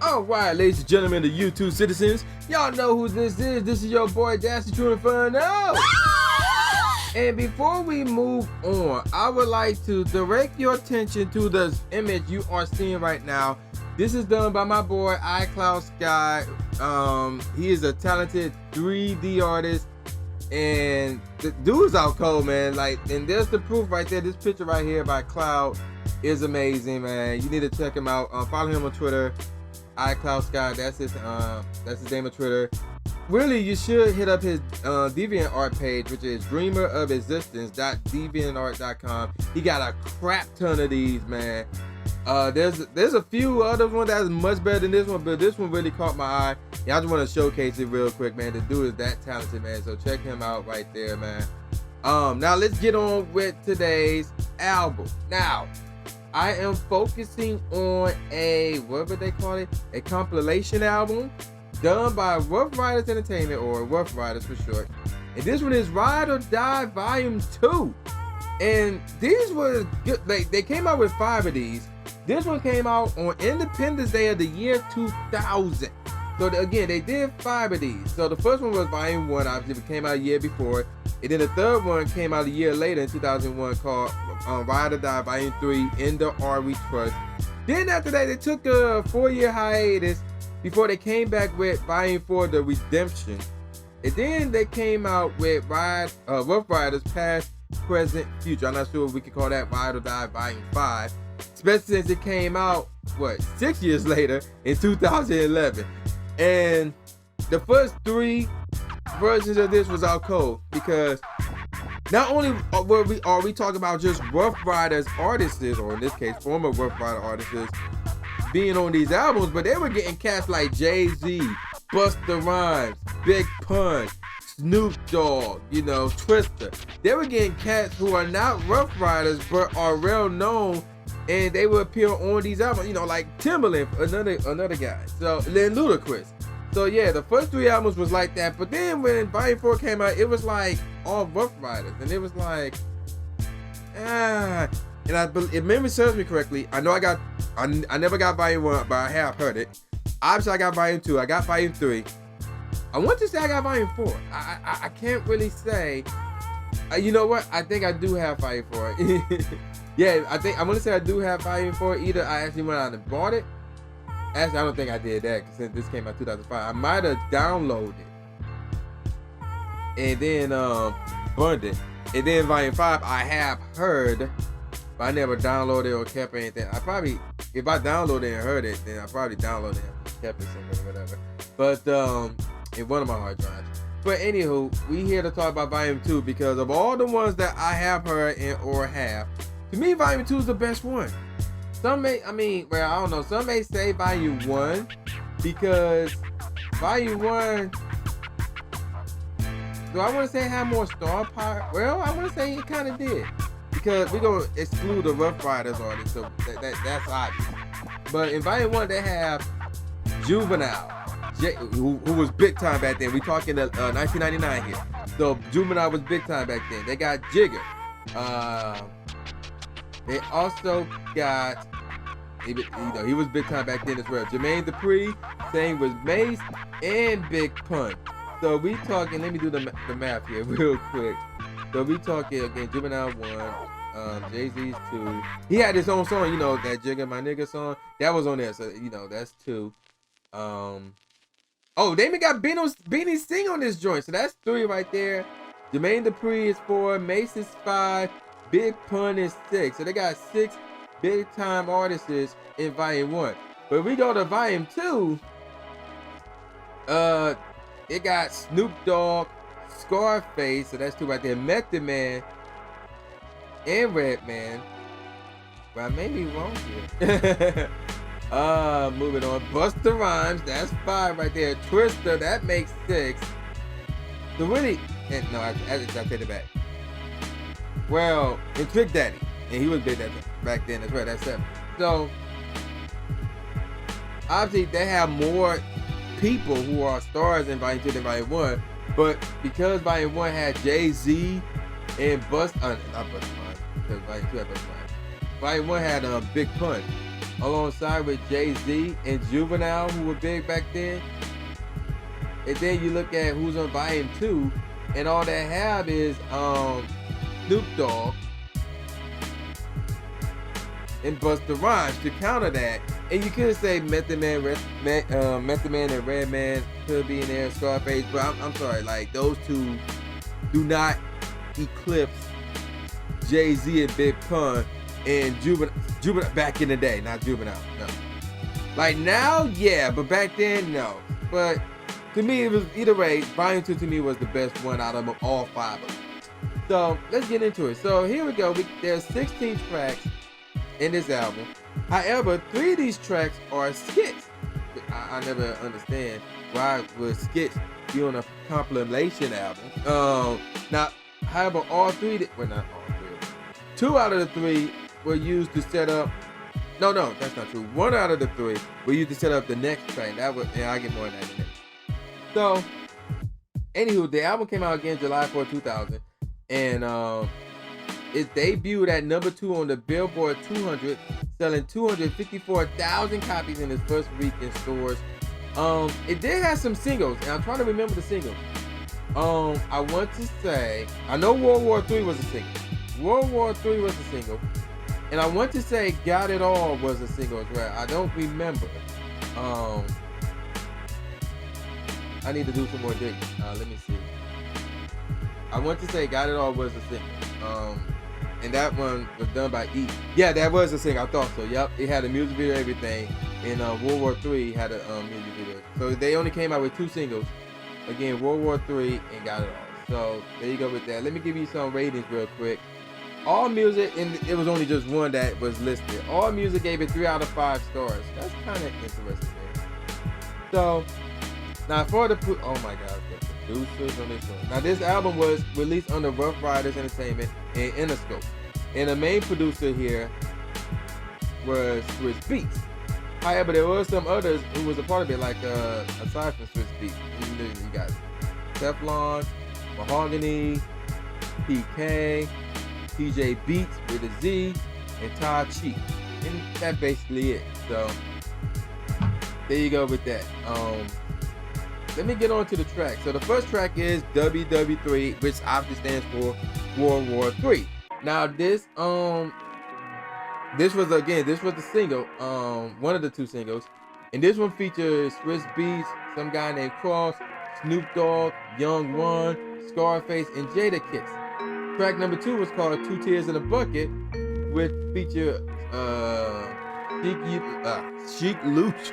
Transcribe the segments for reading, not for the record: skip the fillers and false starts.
Alright, ladies and gentlemen, the YouTube citizens, y'all know who this is. This is your boy, Dashy True Inferno. And before we move on, I would like to direct your attention to the image you are seeing right now. This is done by my boy, iCloud Sky. He is a talented 3D artist. And the dude's out cold, man. Like, and there's the proof right there. This picture right here by Cloud is amazing, man. You need to check him out. Follow him on Twitter. iCloud Sky, that's his name on Twitter. Really, you should hit up his DeviantArt page, which is dreamerofexistence.deviantart.com. He got a crap ton of these, man. There's a few other ones that's much better than this one, but this one really caught my eye. Yeah, I just want to showcase it real quick, man. The dude is that talented, man. So check him out right there, man. Now let's get on with today's album. Now, I am focusing on what would they call it? A compilation album done by Ruff Ryders Entertainment, or Ruff Ryders for short. And this one is Ride or Die Volume 2. And these were good. They came out with 5 of these. This one came out on Independence Day of the year 2000. So again, they did 5 of these. So the first one was Volume 1, obviously it came out a year before. And then the third one came out a year later in 2001 called Ride or Die Volume 3, In the R We Trust. Then after that, they took a 4-year hiatus before they came back with Volume 4, The Redemption. And then they came out with Ruff Ryders Past, Present, Future. I'm not sure if we could call that Ride or Die Volume 5. Especially since it came out, 6 years later in 2011. And the first 3 versions of this was out cold, because not only are we talking about just Ruff Ryders artists, or in this case former Ruff Ryders artists, being on these albums, but they were getting cats like Jay-Z, Busta Rhymes, Big Pun, Snoop Dogg, Twista. They were getting cats who are not Ruff Ryders but are well known, and they would appear on these albums, like Timbaland, another guy. So then Ludacris. So yeah, the first 3 albums was like that, but then when Volume 4 came out, it was like all Ruff Ryders, and it was like, And if memory serves me correctly, I know I never got Volume 1, but I have heard it. Obviously, I got Volume 2, I got Volume 3. I want to say I got Volume 4. I can't really say. You know what? I think I do have Volume 4. Yeah, I want to say I do have Volume 4. Either I actually went out and bought it. Actually, I don't think I did that, since this came out 2005. I might have downloaded it and then burned it. And then Volume 5 I have heard, but I never downloaded or kept anything. If I downloaded and heard it, then I probably downloaded it and kept it somewhere or whatever. But in one of my hard drives. But anywho, we here to talk about Volume 2 because of all the ones that I have heard or have. To me, Volume 2 is the best one. Some may say Volume 1 because Volume 1, do I want to say it had more star power? Well, I want to say it kind of did, because we're going to exclude the Ruff Ryders artists, so that's obvious. But in Volume 1, they have Juvenile, who was big time back then. We talking 1999 here. So Juvenile was big time back then. They got Jigga. They also got, he was big time back then as well. Jermaine Dupri, same with Mace and Big Pun. So we talking, let me do the math here real quick. So we talking, again, Juvenile 1, Jay-Z's 2. He had his own song, that Jigga My Nigga song. That was on there, so, that's 2. Oh, they even got Beanie Sing on this joint, so that's 3 right there. Jermaine Dupri is 4, Mace is 5, Big Pun is 6. So they got 6 big time artists in Volume 1. But we go to Volume 2, it got Snoop Dogg, Scarface, so that's 2 right there, Method Man, and Redman. Well, I may be wrong here. Moving on, Busta Rhymes, that's 5 right there. Twista, that makes 6. So really, no, I take it back. Well, and Trick Daddy, and he was big back then as well. That's 7. So obviously they have more people who are stars in Volume 2 than Volume 1, but because Volume 1 had Jay-Z and not Busta Rhymes, because Volume 2 had Busta Rhymes. Volume 1 had Big Pun. alongside with Jay-Z and Juvenile, who were big back then. And then you look at who's on volume 2, and all they have is Snoop Dogg and Busta Rhymes to counter that. And you could say Method Man and Redman could be in there, Scarface, but I'm sorry, like those two do not eclipse Jay-Z and Big Pun and Juvenile back in the day, not Juvenile, no. Like now, yeah, but back then, no. But to me, it was either way. Volume 2 to me was the best one out of them, all 5 of them. So let's get into it. So here we go. There's 16 tracks in this album. However, 3 of these tracks are skits. I never understand why would skits be on a compilation album. Now, however, all 3, well, not all 3. 2 out of the 3 were used to set up. No, that's not true. 1 out of the 3 were used to set up the next track. That was, yeah, I get more than that in a minute. So, anywho, the album came out again July 4, 2000, and it debuted at number 2 on the Billboard 200, selling 254,000 copies in its first week in stores. It did have some singles, and I'm trying to remember the singles. I want to say, I know World War III was a single. World War III was a single, and I want to say Got It All was a single as well. I don't remember. I need to do some more digging. Let me see. I want to say Got It All was a single. And that one was done by E. Yeah, that was a single. I thought so. Yep. It had a music video, everything. And World War III had a music video. So they only came out with 2 singles. Again, World War III and Got It All. So there you go with that. Let me give you some ratings real quick. All Music, and it was only just one that was listed. All Music gave it 3 out of 5 stars. That's kind of interesting, man. So, now for the, oh my God, the producers on this one. Now this album was released under Ruff Ryders Entertainment and Interscope. And the main producer here was Swiss Beats. However, there were some others who was a part of it, like aside from Swiss Beats. You got Teflon, Mahogany, PK, TJ Beats with a Z, and Todd Cheek. And that's basically it. So there you go with that. Let me get on to the track. So the first track is WW3, which obviously stands for World War III. Now this was the single, one of the 2 singles, and this one features Swiss Beats, some guy named Cross, Snoop Dogg, Young One, Scarface, and Jadakiss. Track number 2 was called 2 Tears in a Bucket, which featured Sheik Luch.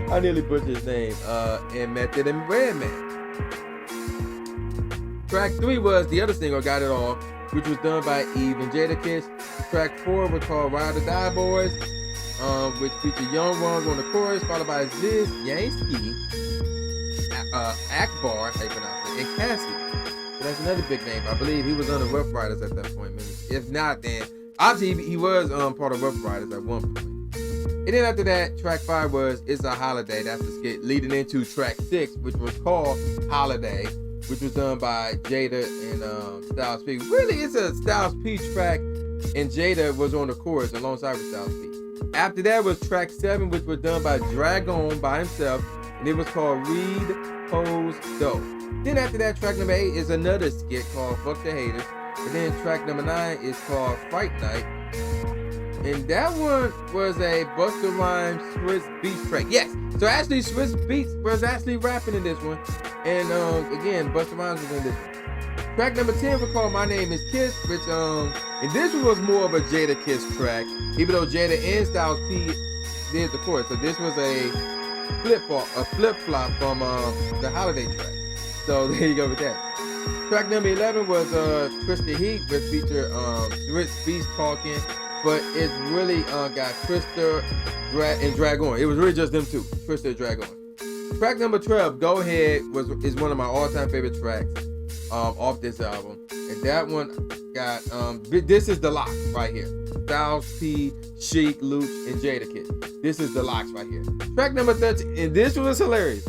I nearly butchered his name. And Method and Redman. Track 3 was the other single, Got It All, which was done by Eve and Jadakiss. Track 4 was called Ride or Die Boys, which featured Young One on the chorus, followed by Ziz Yansky, Akbar, how you pronounce it, and Cassie. So that's another big name. I believe he was on the Ruff Ryders at that point. Maybe. If not, then obviously he was part of Ruff Ryders at one point. And then after that, track 5 was It's a Holiday. That's the skit leading into track 6, which was called Holiday, which was done by Jada and Styles P. Really, it's a Styles P track, and Jada was on the chorus alongside with Styles P. After that was track 7, which was done by Dragon by himself, and it was called Read, Pose, Dope. Then after that, track number 8 is another skit called Fuck the Haters. And then track number 9 is called Fright Night. And that one was a Busta Rhymes Swiss Beats track. Yes, so actually Swiss Beats was actually rapping in this one. And again, Busta Rhymes was in this one. Track number 10 was called My Name Is Kiss, which and this one was more of a Jada Kiss track, even though Jada and Styles P did the chorus. So this was a flip-flop from the Holiday track. So there you go with that. Track number 11 was Twisted Heat, which featured Swiss Beats talking, but it really got Twister and Dragon. It was really just them two, Twister and Dragon. Track number 12, Go Ahead, is one of my all-time favorite tracks off this album. And that one got, this is the lock right here. Styles P, Sheik, Luch, and Jadakiss. This is the locks right here. Track number 13, and this was hilarious.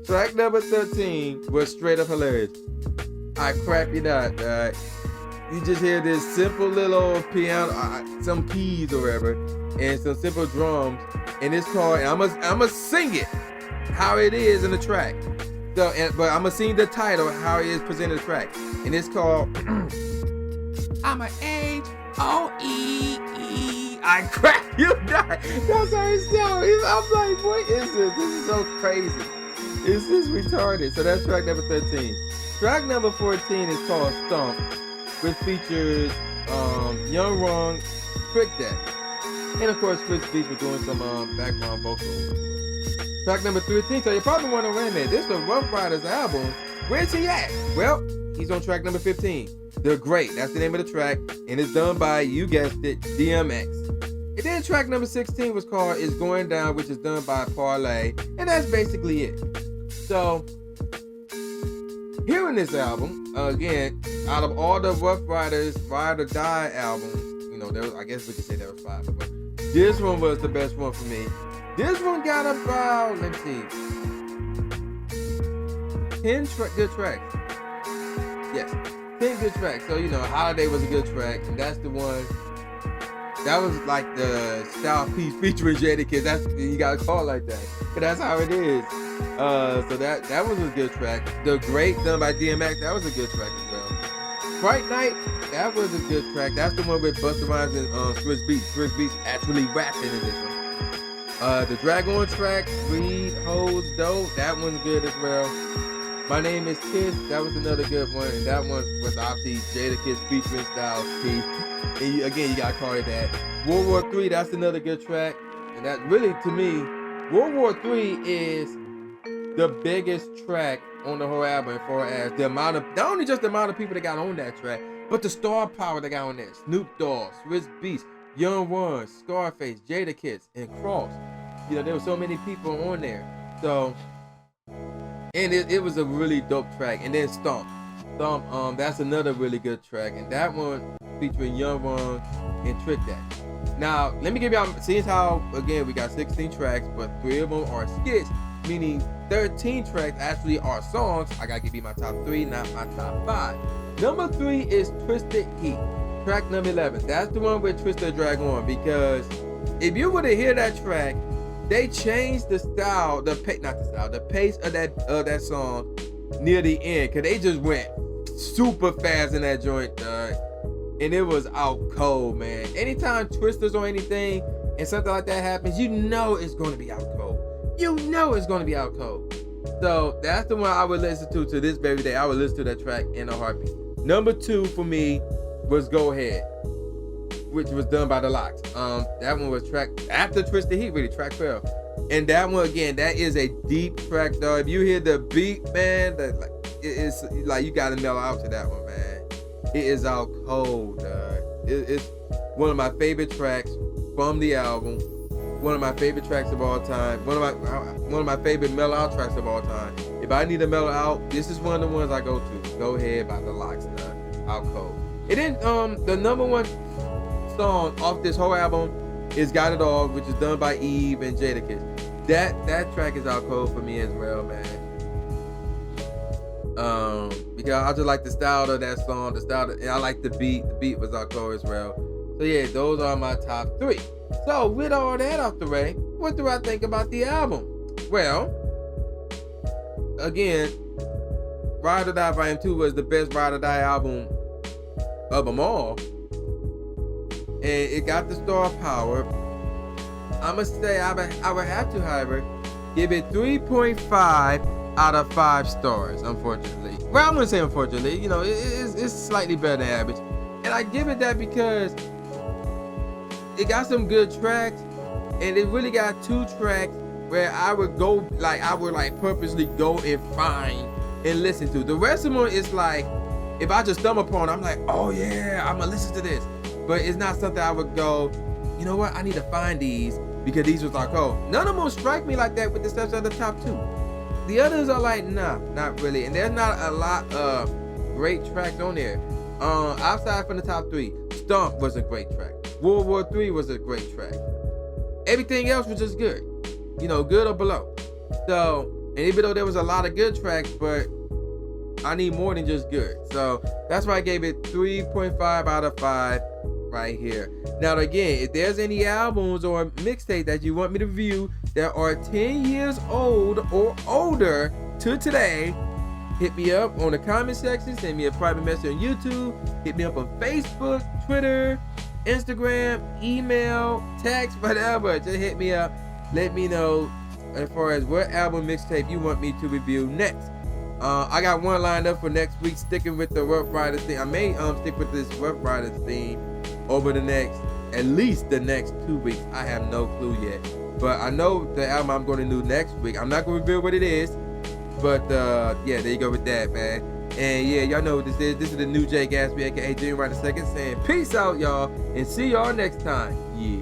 Track number 13 was straight up hilarious. I crap you not, you just hear this simple little piano, some keys or whatever, and some simple drums, and it's called, and I'ma sing it how it is in the track. So, but I'm gonna sing the title how it is presented in the track, and it's called I'm a H-O-E-E. I crack you die. That's how it sounds. I'm like, what is this? This is so crazy. This is retarded. So that's track number 13. Track number 14 is called Stomp, which features Young Rung, Trick That, and of course Chris Beach was doing some background vocals. Track number 13. So you're probably wondering, wait a minute, this is the Ruff Ryders album. Where's he at? Well, he's on track number 15. They're Great. That's the name of the track, and it's done by, you guessed it, DMX. And then track number 16 was called It's Going Down, which is done by Parlay, and that's basically it. So, hearing this album, again, out of all the Ruff Ryders Ride or Die albums, you know, there was, I guess we could say there was 5, but this one was the best one for me. This one got about, let's see, 10 good tracks. Yes, 10 good tracks. So, you know, Holiday was a good track, and that's the one. That was like the style piece featuring Jadakiss. That's, you gotta call it like that, but that's how it is. So that was a good track. The Great, done by DMX, that was a good track as well. Fright Night, that was a good track. That's the one with Busta Rhymes and Swiss Beats. Swiss Beats actually rapping in this one. The Dragon track, Reed Holds Dope, that one's good as well. My Name Is Kiss, that was another good one, and that one was obviously Jadakiss featuring Styles P. And again, you gotta call it that. World War III, that's another good track, and that really, to me, World War III is the biggest track on the whole album, as far as the amount of, not only just the amount of people that got on that track, but the star power that got on there. Snoop Dogg, Swiss Beats, Young Run, Scarface, Jadakiss, and Cross. You know, there were so many people on there. So, and it was a really dope track. And then Stomp, that's another really good track. And that one featuring Young Run and Trick That. Now, let me give y'all, seeing how, again, we got 16 tracks, but 3 of them are skits, meaning 13 tracks actually are songs. I gotta give you my top 3, not my top 5. Number 3 is Twisted Heat. Track number 11. That's the one with Twisted Dragon, because if you were to hear that track, they changed the style, the pace of that song near the end, because they just went super fast in that joint, and it was out cold, man. Anytime Twisters or anything and something like that happens, you know it's going to be out cold. You know it's going to be out cold. So that's the one I would listen to this very day. I would listen to that track in a heartbeat. Number 2 for me was Go Ahead, which was done by the Locks. That one was track after Twisted Heat, really, track 12. And that one, again, that is a deep track, though. If you hear the beat, man, it's like you gotta mellow out to that one, man. It is out cold. It's one of my favorite tracks from the album. One of my favorite tracks of all time. One of my favorite mellow out tracks of all time. If I need to mellow out, this is one of the ones I go to. Go Ahead by the Locks, out cold. And then the number 1 song off this whole album is Got It All, which is done by Eve and Jadakiss. That track is out cold for me as well, man. Because I just like the style of that song, and I like the beat. The beat was out cold as well. So yeah, those are my top 3. So with all that out the way, what do I think about the album? Well, again, Ride or Die Volume 2 was the best Ride or Die album of them all. And it got the star power. I must say, I would have to, however, give it 3.5 out of 5 stars, unfortunately. Well, I'm going to say unfortunately. You know, it's slightly better than average. And I give it that because it got some good tracks, and it really got 2 tracks where I would purposely go and find and listen to. The rest of them is like, if I just stumble upon it, I'm like, oh yeah, I'm going to listen to this. But it's not something I would go, you know what, I need to find these because these was like, oh, none of them strike me like that with the exception of the top 2. The others are like, nah, not really. And there's not a lot of great tracks on there. Outside from the top 3, Stomp was a great track. World War III was a great track. Everything else was just good. You know, good or below. So, and even though there was a lot of good tracks, but I need more than just good. So that's why I gave it 3.5 out of 5. right here. Now again, if there's any albums or mixtape that you want me to review that are 10 years old or older to today, hit me up on the comment section, send me a private message on YouTube, hit me up on Facebook, Twitter, Instagram, email, text, whatever. Just hit me up. Let me know as far as what album mixtape you want me to review next. I got one lined up for next week, sticking with the Ruff Ryders theme. I may stick with this Ruff Ryders theme over at least the next 2 weeks. I have no clue yet. But I know the album I'm going to do next week. I'm not going to reveal what it is. But yeah, there you go with that, man. And yeah, y'all know what this is. This is the new Jay Gatsby, aka Jermaine Dupri II, saying peace out, y'all. And see y'all next time. Yeah.